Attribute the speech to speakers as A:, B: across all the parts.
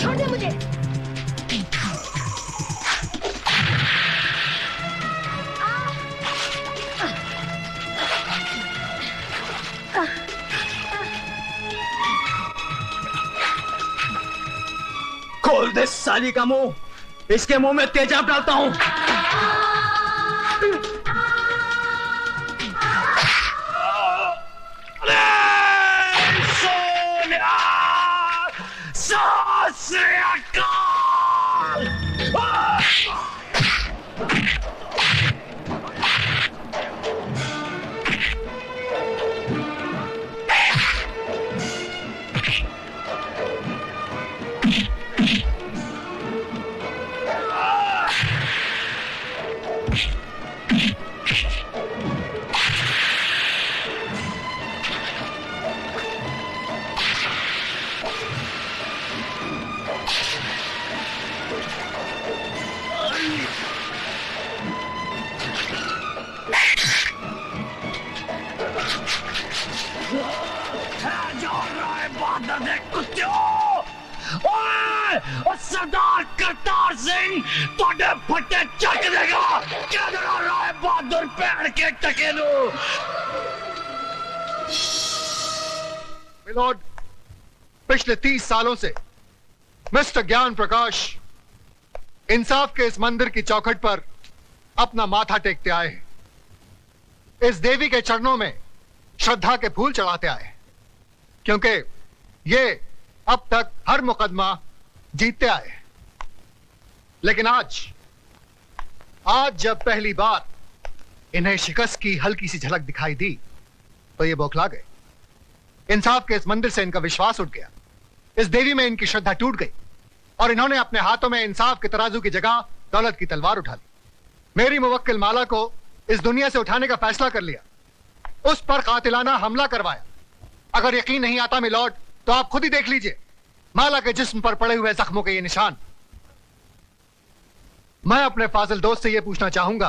A: छोड़ दे मुझे।
B: खोल दे साली का मुंह, इसके मुंह में तेजाब डालता हूं। सरदार करतार सिंह तोड़े फटे चक देगा। क्या लड़ा रहा है बहादुर पैर के टकेलू।
C: मिलोड, पिछले 30 सालों से मिस्टर ज्ञान प्रकाश इंसाफ के इस मंदिर की चौखट पर अपना माथा टेकते आए हैं। इस देवी के चरणों में श्रद्धा के फूल चढ़ाते आए हैं, क्योंकि ये अब तक हर मुकदमा जीतते आए हैं। लेकिन आज जब पहली बार इन्हें शिकस्त की हल्की सी झलक दिखाई दी तो ये बौखला गए। इंसाफ के इस मंदिर से इनका विश्वास उठ गया, इस देवी में इनकी श्रद्धा टूट गई और इन्होंने अपने हाथों में इंसाफ के तराजू की जगह दौलत की तलवार उठा ली। मेरी मुवक्किल माला को इस दुनिया से उठाने का फैसला कर लिया, उस पर कातिलाना हमला करवाया। अगर यकीन नहीं आता मिलॉर्ड तो आप खुद ही देख लीजिए माला के जिस्म पर पड़े हुए जख्मों के ये निशान। मैं अपने फाजिल दोस्त से यह पूछना चाहूंगा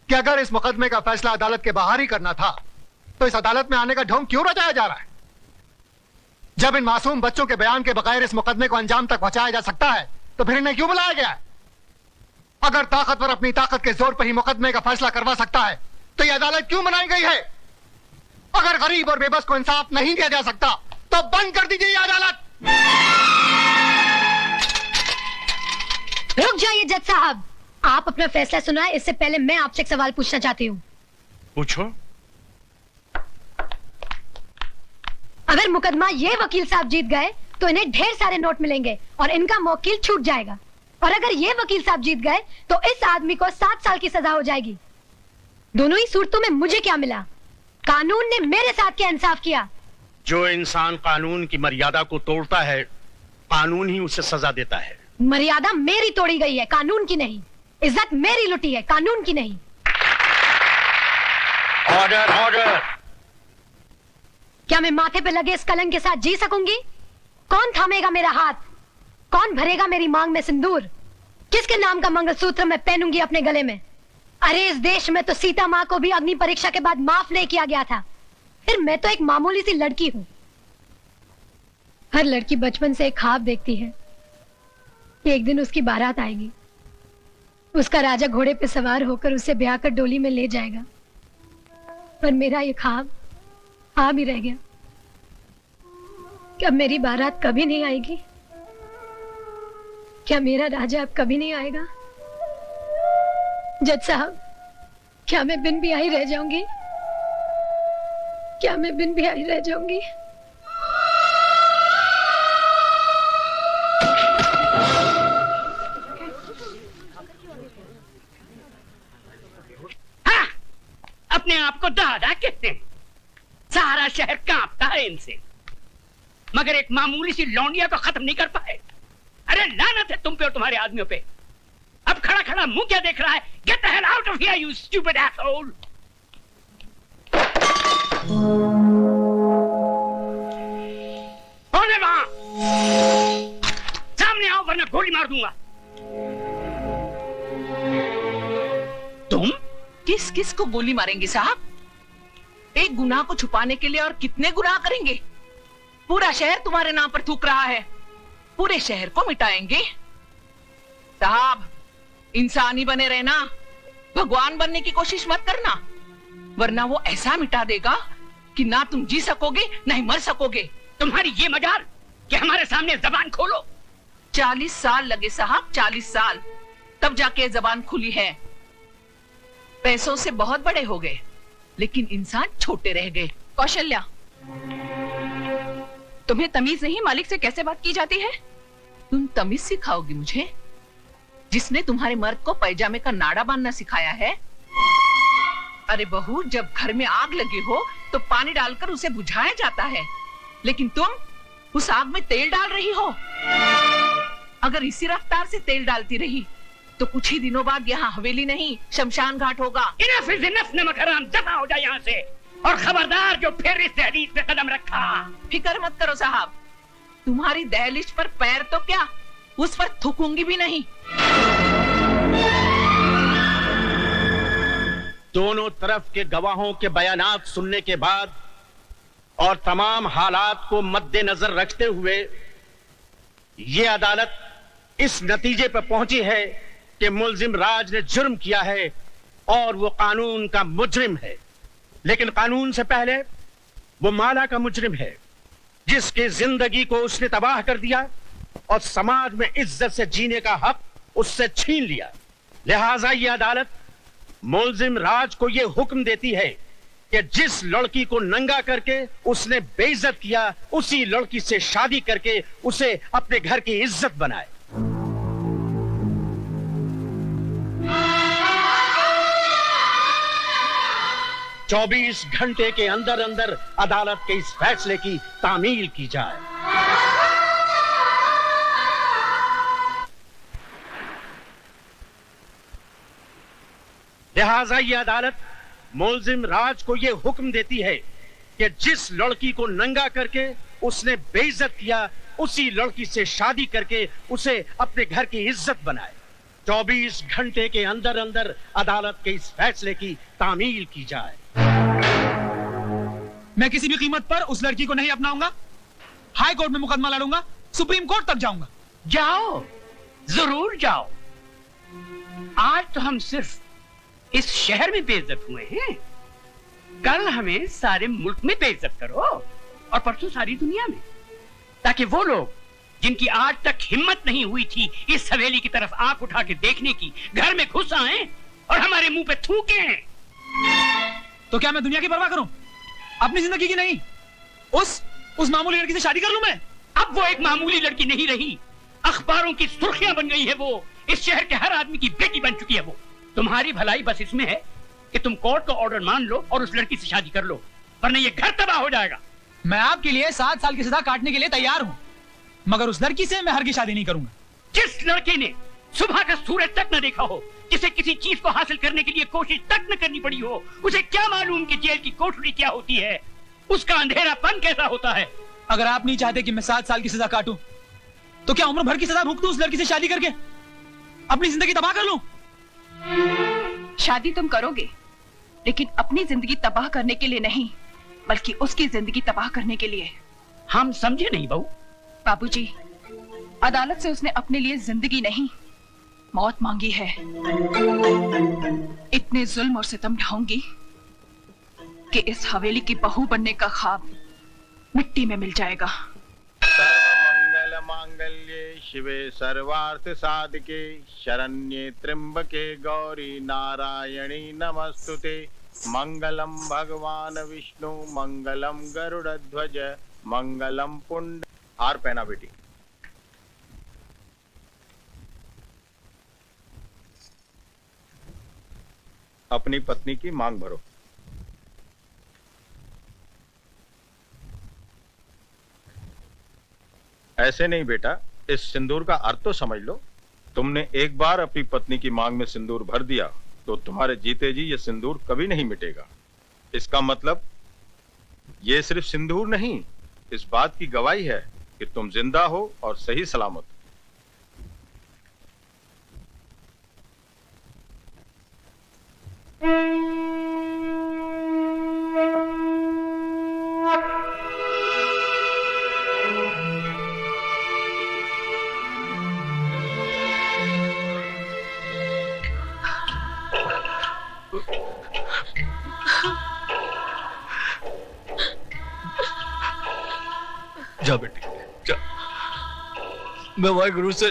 C: कि अगर इस मुकदमे का फैसला अदालत के बाहर ही करना था तो इस अदालत में आने का ढोंग क्यों रचाया जा रहा है? जब इन मासूम बच्चों के बयान के बगैर इस मुकदमे को अंजाम तक पहुंचाया जा सकता है तो फिर इन्हें क्यों बुलाया गया है? अगर ताकतवर अपनी ताकत के जोर पर ही मुकदमे का फैसला करवा सकता है तो यह अदालत क्यों बनाई गई है? अगर गरीब और बेबस को इंसाफ नहीं दिया जा सकता तो बंद कर दीजिए यह अदालत।
A: रुक जाइए जज साहब, आप अपना फैसला सुनाएं, इससे पहले मैं आपसे एक सवाल पूछना चाहती हूँ।
D: पूछो।
A: अगर मुकदमा ये वकील साहब जीत गए तो इन्हें ढेर सारे नोट मिलेंगे और इनका मौकिल छूट जाएगा, और अगर ये वकील साहब जीत गए तो इस आदमी को 7 साल की सजा हो जाएगी। दोनों ही सूरतों में मुझे क्या मिला? कानून ने मेरे साथ क्या इंसाफ किया?
D: जो इंसान कानून की मर्यादा को तोड़ता है, कानून ही उसे सजा देता है।
A: मर्यादा मेरी तोड़ी गई है, कानून की नहीं। इज्जत मेरी लुटी है, कानून की नहीं।
D: Order, order.
A: क्या मैं माथे पे लगे इस कलंक के साथ जी सकूंगी? कौन थामेगा मेरा हाथ? कौन भरेगा मेरी मांग में सिंदूर? किसके नाम का मंगलसूत्र मैं पहनूंगी अपने गले में? अरे इस देश में तो सीता माँ को भी अग्नि परीक्षा के बाद माफ नहीं किया गया था, फिर मैं तो एक मामूली सी लड़की हूं। हर लड़की बचपन से एक ख्वाब देखती है कि एक दिन उसकी बारात आएगी, उसका राजा घोड़े पे सवार होकर उसे ब्याह कर डोली में ले जाएगा। पर मेरा ये ख्वाब ख्वाब ही रह गया। क्या मेरी बारात कभी नहीं आएगी? क्या मेरा राजा अब कभी नहीं आएगा? जज साहब, क्या मैं बिन ब्याही रह जाऊंगी? क्या मैं बिन ब्याही रह जाऊंगी?
E: हाँ, अपने आप को दादा कहते हैं। सारा शहर कांपता है इनसे, मगर एक मामूली सी लौंडिया को खत्म नहीं कर पाए। अरे लानत है तुम पे और तुम्हारे आदमियों पे। अब खड़ा खड़ा मुंह क्या देख रहा है? Get the hell out of here you stupid asshole. कौन है वहां? सामने आओ वरना गोली मार दूंगा।
F: तुम किस किस को गोली मारेंगे साहब? एक गुनाह को छुपाने के लिए और कितने गुनाह करेंगे? पूरा शहर तुम्हारे नाम पर थूक रहा है। पूरे शहर को मिटाएंगे। साहब, इंसानी बने रहना, भगवान बनने की कोशिश मत करना, वरना वो ऐसा मिटा देगा कि ना तुम जी सकोगे ना ही मर सकोगे।
E: तुम्हारी ये मजाल कि हमारे सामने जबान खोलो।
F: 40 साल लगे साहब, 40 साल, तब जाके जबान खुली है। पैसों से बहुत बड़े हो गए, लेकिन इंसान छोटे रह गए।
G: कौशल्या, तुम्हें तमीज नहीं मालिक से कैसे बात की जाती है?
F: तुम तमीज सिखाओगी मुझे, जिसने तुम्हारे मर्द को पैजामे का नाड़ा बांधना सिखाया है? अरे बहू, जब घर में आग लगी हो तो पानी डालकर उसे बुझाया जाता है, लेकिन तुम उस आग में तेल डाल रही हो। अगर इसी रफ्तार से तेल डालती रही तो कुछ ही दिनों बाद यहाँ हवेली नहीं शमशान घाट होगा।
E: इनफ इज इनफ, नमक हराम, दफा हो जाए यहाँ से। और खबरदार जो फिर इस दहलीज पे कदम रखा।
F: फिक्र मत करो साहब, तुम्हारी दहलीज पर पैर तो क्या, उस पर थूकूंगी भी नहीं।
D: दोनों तरफ के गवाहों के बयानात सुनने के बाद और तमाम हालात को मद्देनजर रखते हुए ये अदालत इस नतीजे पर पहुंची है कि मुल्जिम राज ने जुर्म किया है और वो कानून का मुजरिम है। लेकिन कानून से पहले वो माला का मुजरिम है, जिसकी जिंदगी को उसने तबाह कर दिया और समाज में इज्जत से जीने का हक उससे छीन लिया। लिहाजा ये अदालत मुल्जिम राज को यह हुक्म देती है कि जिस लड़की को नंगा करके उसने बेइज्जत किया, उसी लड़की से शादी करके उसे अपने घर की इज्जत बनाए। चौबीस घंटे के अंदर अंदर अदालत के इस फैसले की तामील की जाए। लिहाजा यह अदालत मुल्जिम राज को यह हुक्म देती है कि जिस लड़की को नंगा करके उसने बेइज्जत किया, उसी लड़की से शादी करके उसे अपने घर की इज्जत बनाए। 24 घंटे के अंदर अंदर अदालत के इस फैसले की तामील की जाए।
H: मैं किसी भी कीमत पर उस लड़की को नहीं अपनाऊंगा। हाई कोर्ट में मुकदमा लड़ूंगा, सुप्रीम कोर्ट तक जाऊंगा।
E: जाओ, जरूर जाओ। आज तो हम सिर्फ इस शहर में बेइज्जत हुए हैं, कल हमें सारे मुल्क में बेइज्जत करो और परसों सारी दुनिया में, ताकि वो लोग जिनकी आज तक हिम्मत नहीं हुई थी इस हवेली की तरफ आंख उठा के देखने की, घर में घुस आए और हमारे मुंह पे थूके।
H: तो क्या मैं दुनिया की परवाह करूं, अपनी जिंदगी की नहीं? उस मामूली लड़की से शादी कर लूं मैं?
E: अब वो एक मामूली लड़की नहीं रही, अखबारों की सुर्खियां बन गई है वो। इस शहर के हर आदमी की बेटी बन चुकी है वो। तुम्हारी भलाई बस इसमें है कि तुम कोर्ट का ऑर्डर मान लो और उस लड़की से शादी कर लो, वरना ये घर तबाह हो जाएगा।
H: मैं आपके लिए 7 साल की सजा काटने के लिए तैयार हूं, मगर उस लड़की से मैं हरगिज़ शादी नहीं करूंगा।
E: जिस लड़के ने सुबह का सूरज तक न देखा हो, जिसे किसी चीज को हासिल करने के लिए कोशिश तक न करनी पड़ी हो, उसे क्या मालूम कि जेल की कोठरी क्या होती है, उसका अंधेरापन कैसा होता है।
H: अगर आप नहीं चाहते कि मैं 7 साल की सजा काटूं, तो क्या उम्र भर की सजा भुगतूं उस लड़की से शादी करके, अपनी जिंदगी तबाह कर लूं?
G: शादी तुम करोगे, लेकिन अपनी जिंदगी तबाह करने के लिए नहीं, बल्कि उसकी जिंदगी तबाह करने के लिए।
E: हम समझे नहीं बहू।
G: बाबूजी, अदालत से उसने अपने लिए जिंदगी नहीं, मौत मांगी है। इतने जुल्म और सितम ढाऊंगी कि इस हवेली की बहू बनने का ख्वाब मिट्टी में मिल जाएगा।
I: सर्वमंगल मांगल्ये शिवे सर्वार्थ साधके शरण्ये त्र्यंबके गौरी नारायणी नमस्तुते। मंगलम भगवान विष्णु मंगलम गरुड़ध्वज मंगलम पुंड। हार पहना बेटी। अपनी पत्नी की मांग भरो। ऐसे नहीं बेटा, इस सिंदूर का अर्थ तो समझ लो। तुमने एक बार अपनी पत्नी की मांग में सिंदूर भर दिया तो तुम्हारे जीते जी ये सिंदूर कभी नहीं मिटेगा। इसका मतलब ये सिर्फ सिंदूर नहीं, इस बात की गवाही है कि तुम जिंदा हो और सही सलामत।
B: जा बेटी जा। मैं वाहिगुरु से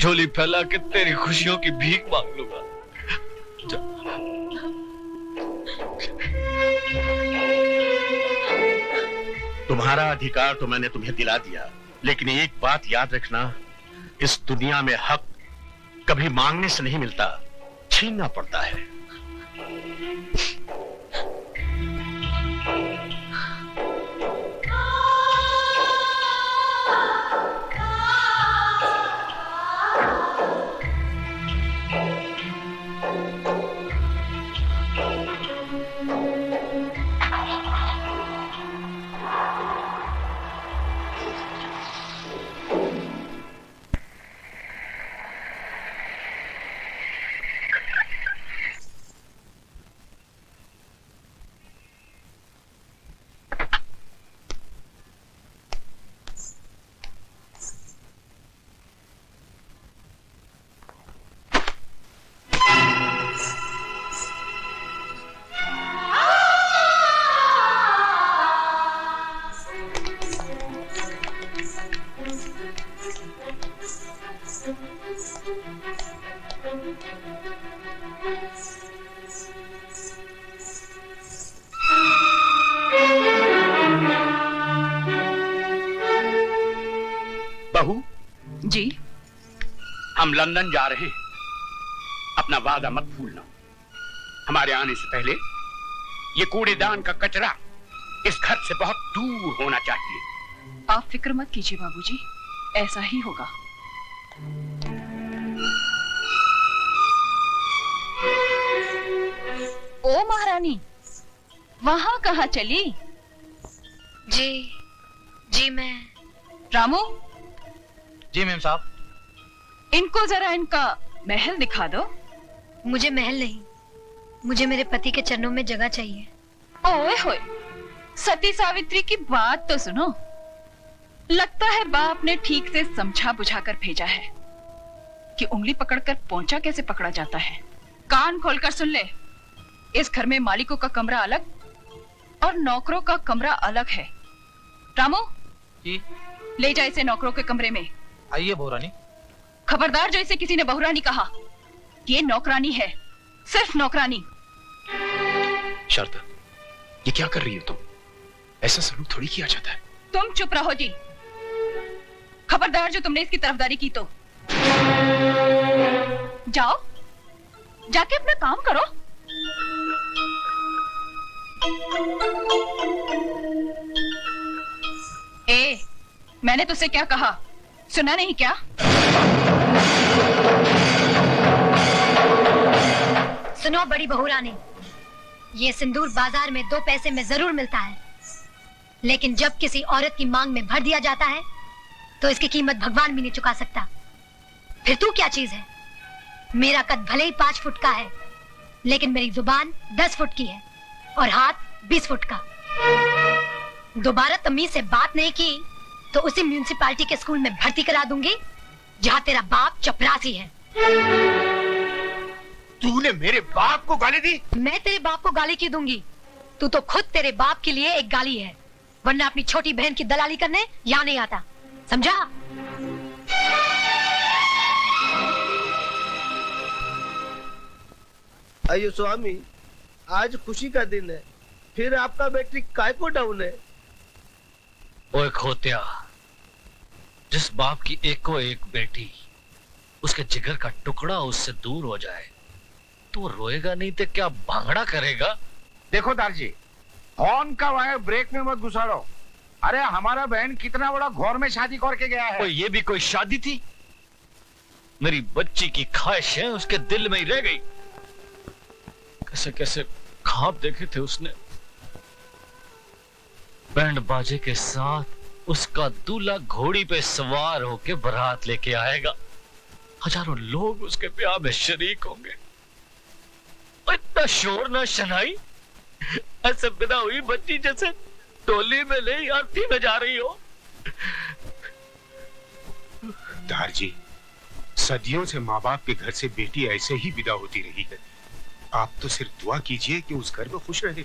B: झोली फैला के तेरी खुशियों की भीख मांग लूंगा। जा।
D: तुम्हारा अधिकार तो मैंने तुम्हें दिला दिया, लेकिन एक बात याद रखना, इस दुनिया में हक कभी मांगने से नहीं मिलता, छीनना पड़ता है। बहू
G: जी,
E: हम लंदन जा रहे हैं, अपना वादा मत भूलना। हमारे आने से पहले ये कूड़ेदान का कचरा इस घर से बहुत दूर होना चाहिए।
G: आप फिक्र मत कीजिए बाबूजी, ऐसा ही होगा। ओ महारानी, वहां कहाँ चली?
A: जी मैं।
G: रामू,
H: जी मैम साहब।
G: इनको जरा इनका महल दिखा दो।
A: मुझे महल नहीं, मुझे मेरे पति के चरणों में जगह चाहिए।
G: ओए होए, सती सावित्री की बात तो सुनो। लगता है बाप ने ठीक से समझा बुझाकर भेजा है कि उंगली पकड़कर पोंछा कैसे पकड़ा जाता है। कान खोलकर सुन ले, इस घर में मालिकों का कमरा अलग और नौकरों का कमरा अलग है। रामू
H: जी,
G: ले जा इसे नौकरों के कमरे में।
H: आइए बहुरानी।
G: खबरदार जो इसे किसी ने बहुरानी कहा, ये नौकरानी है, सिर्फ नौकरानी।
J: शारदा, ये क्या कर रही हो तुम? ऐसा सलूक थोड़ी किया जाता है।
G: तुम चुप रहो जी। खबरदार जो तुमने इसकी तरफदारी की तो जाओ, जाके अपना काम करो। ए, मैंने तुझसे क्या कहा, सुना नहीं क्या?
A: सुनो बड़ी बहुरानी, ये सिंदूर बाजार में 2 पैसे में जरूर मिलता है, लेकिन जब किसी औरत की मांग में भर दिया जाता है तो इसकी कीमत भगवान भी नहीं चुका सकता। फिर तू क्या चीज है? मेरा कद भले ही 5 फुट का है, लेकिन मेरी जुबान 10 फुट की है और हाथ 20 फुट का। दोबारा तमीज से बात नहीं की तो उसी म्यूनिसिपालिटी के स्कूल में भर्ती करा दूंगी जहाँ तेरा बाप चपरासी है।
B: तूने मेरे बाप को गाली दी?
A: मैं तेरे बाप को गाली क्यों दूंगी? तू तो खुद तेरे बाप के लिए एक गाली है, वरना अपनी छोटी बहन की दलाली करने यहाँ नहीं आता, समझा?
K: अयो स्वामी, आज खुशी का दिन है, फिर आपका बैटरी काय को डाउन है?
B: ओए खोत्या, जिस बाप की एको एक बेटी, उसके जिगर का टुकड़ा उससे दूर हो जाए तो वो रोएगा नहीं तो क्या भांगड़ा करेगा?
L: देखो दारजी, हॉर्न का वायर ब्रेक में मत घुसाड़ो। अरे हमारा बहन कितना बड़ा घोर में शादी करके गया है।
B: ये भी कोई शादी थी? मेरी बच्ची की ख्वाहिशें उसके दिल में ही रह गई। कैसे कैसे ख्वाब देखे थे उसने, बैंड बाजे के साथ उसका दूल्हा घोड़ी पे सवार होके बारात लेके आएगा, हजारों लोग उसके ब्याह में शरीक होंगे। इतना शोर ना शनाई, ऐसे बिना हुई बच्ची जैसे टोली में ले आरती में जा रही हो।
J: दारजी, सदियों से माँ बाप के घर से बेटी ऐसे ही विदा होती रही है। आप तो सिर्फ दुआ कीजिए कि उस घर में खुश रहे।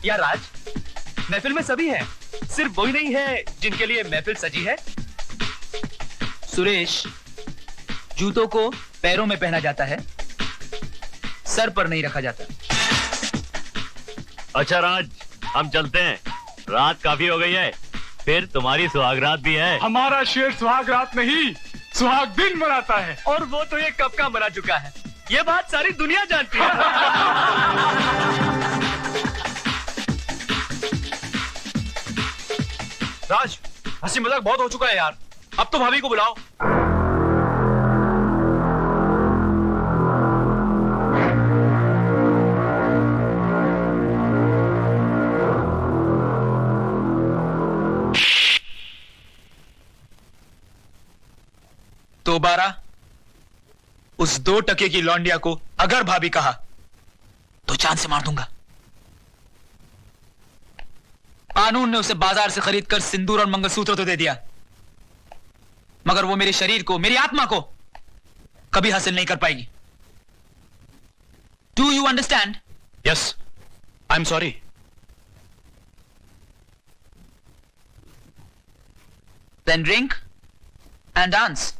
H: यार राज, महफिल में सभी हैं, सिर्फ वही नहीं है जिनके लिए महफिल सजी है। सुरेश, जूतों को पैरों में पहना जाता है, सर पर नहीं रखा जाता।
B: अच्छा राज, हम चलते हैं, रात काफी हो गई है, फिर तुम्हारी सुहागरात भी है।
H: हमारा शेर सुहागरात नहीं, सुहाग दिन मनाता है, और वो तो ये कब का मना चुका है। ये बात सारी दुनिया जानती है। राज, हंसी मजाक बहुत हो चुका है यार, अब तो भाभी को बुलाओ। दोबारा उस 2 टके की लौंडिया को अगर भाभी कहा तो जान से मार दूंगा। कानून ने उसे बाजार से खरीदकर सिंदूर और मंगलसूत्र तो दे दिया, मगर वो मेरे शरीर को, मेरी आत्मा को कभी हासिल नहीं कर पाएगी। Do you understand? Yes, I am sorry. Then drink and dance.